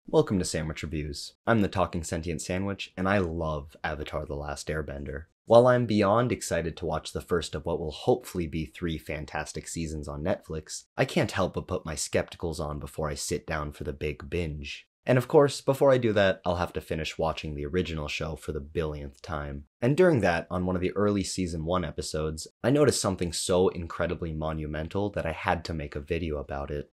Welcome to Sandwich Reviews. I'm the Talking Sentient Sandwich, and I love Avatar: The Last Airbender. While I'm beyond excited to watch the first of what will hopefully be 3 fantastic seasons on Netflix, I can't help but put my skepticals on before I sit down for the big binge. And of course, before I do that, I'll have to finish watching the original show for the billionth time. And during that, on one of the early Season 1 episodes, I noticed something so incredibly monumental that I had to make a video about it.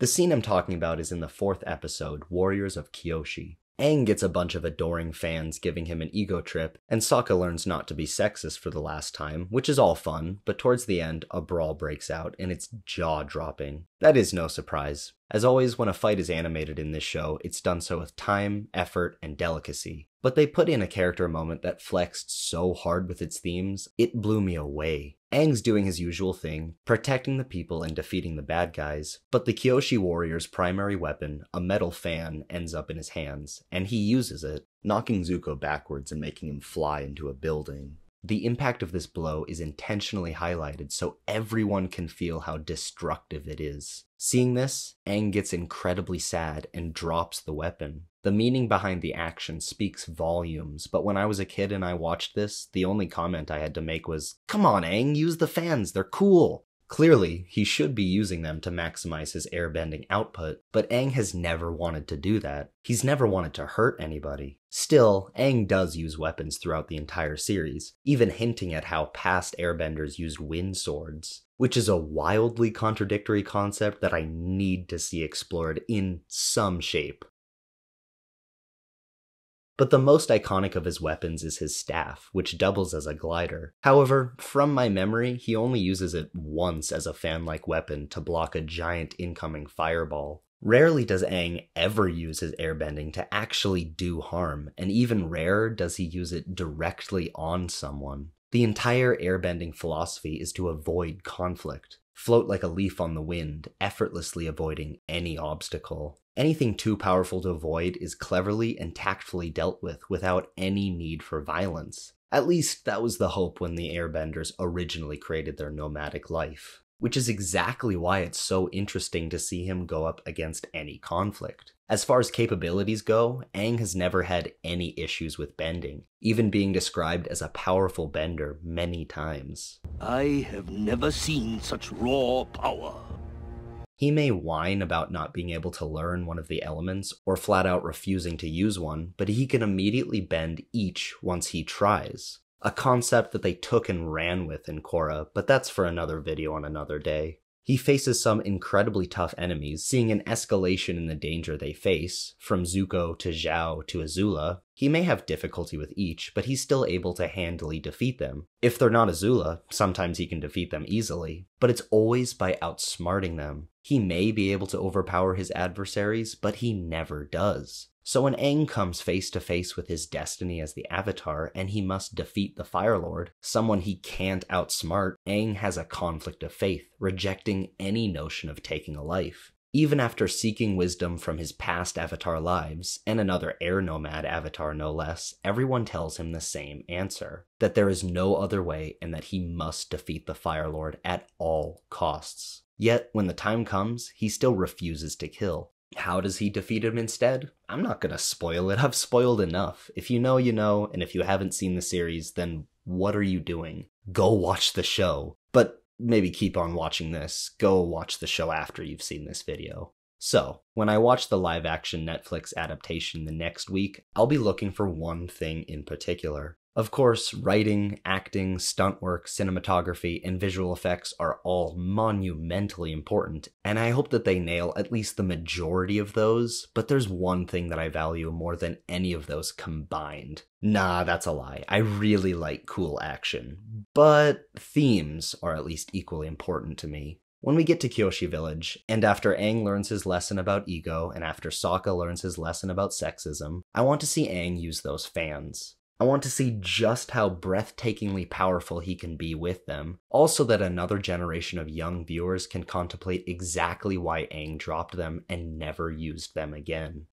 The scene I'm talking about is in the 4th episode, Warriors of Kyoshi. Aang gets a bunch of adoring fans giving him an ego trip, and Sokka learns not to be sexist for the last time, which is all fun, but towards the end, a brawl breaks out, and it's jaw-dropping. That is no surprise. As always, when a fight is animated in this show, it's done so with time, effort, and delicacy. But they put in a character moment that flexed so hard with its themes, it blew me away. Aang's doing his usual thing, protecting the people and defeating the bad guys, but the Kyoshi warrior's primary weapon, a metal fan, ends up in his hands, and he uses it, knocking Zuko backwards and making him fly into a building. The impact of this blow is intentionally highlighted so everyone can feel how destructive it is. Seeing this, Aang gets incredibly sad and drops the weapon. The meaning behind the action speaks volumes, but when I was a kid and I watched this, the only comment I had to make was, "Come on, Aang, use the fans, they're cool." Clearly, he should be using them to maximize his airbending output, but Aang has never wanted to do that. He's never wanted to hurt anybody. Still, Aang does use weapons throughout the entire series, even hinting at how past airbenders used wind swords, which is a wildly contradictory concept that I need to see explored in some shape. But the most iconic of his weapons is his staff, which doubles as a glider. However, from my memory, he only uses it once as a fan-like weapon to block a giant incoming fireball. Rarely does Aang ever use his airbending to actually do harm, and even rarer does he use it directly on someone. The entire airbending philosophy is to avoid conflict. Float like a leaf on the wind, effortlessly avoiding any obstacle. Anything too powerful to avoid is cleverly and tactfully dealt with without any need for violence. At least that was the hope when the airbenders originally created their nomadic life. Which is exactly why it's so interesting to see him go up against any conflict. As far as capabilities go, Aang has never had any issues with bending, even being described as a powerful bender many times. I have never seen such raw power. He may whine about not being able to learn one of the elements or flat out refusing to use one, but he can immediately bend each once he tries. A concept that they took and ran with in Korra, but that's for another video on another day. He faces some incredibly tough enemies, seeing an escalation in the danger they face, from Zuko to Zhao to Azula. He may have difficulty with each, but he's still able to handily defeat them. If they're not Azula, sometimes he can defeat them easily, but it's always by outsmarting them. He may be able to overpower his adversaries, but he never does. So when Aang comes face to face with his destiny as the Avatar and he must defeat the Fire Lord, someone he can't outsmart, Aang has a conflict of faith, rejecting any notion of taking a life. Even after seeking wisdom from his past Avatar lives, and another air nomad Avatar no less, everyone tells him the same answer, that there is no other way and that he must defeat the Fire Lord at all costs. Yet, when the time comes, he still refuses to kill. How does he defeat him instead? I'm not gonna spoil it, I've spoiled enough. If you know, you know, and if you haven't seen the series, then what are you doing? Go watch the show. But maybe keep on watching this. Go watch the show after you've seen this video. So, when I watch the live-action Netflix adaptation the next week, I'll be looking for one thing in particular. Of course, writing, acting, stunt work, cinematography, and visual effects are all monumentally important, and I hope that they nail at least the majority of those, but there's one thing that I value more than any of those combined. Nah, that's a lie. I really like cool action, but themes are at least equally important to me. When we get to Kyoshi Village, and after Aang learns his lesson about ego, and after Sokka learns his lesson about sexism, I want to see Aang use those fans. I want to see just how breathtakingly powerful he can be with them. Also that another generation of young viewers can contemplate exactly why Aang dropped them and never used them again.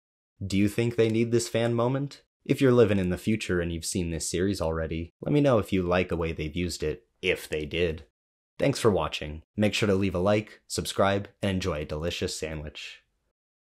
Do you think they need this fan moment? If you're living in the future and you've seen this series already, let me know if you like the way they've used it, if they did. Thanks for watching. Make sure to leave a like, subscribe, and enjoy a delicious sandwich.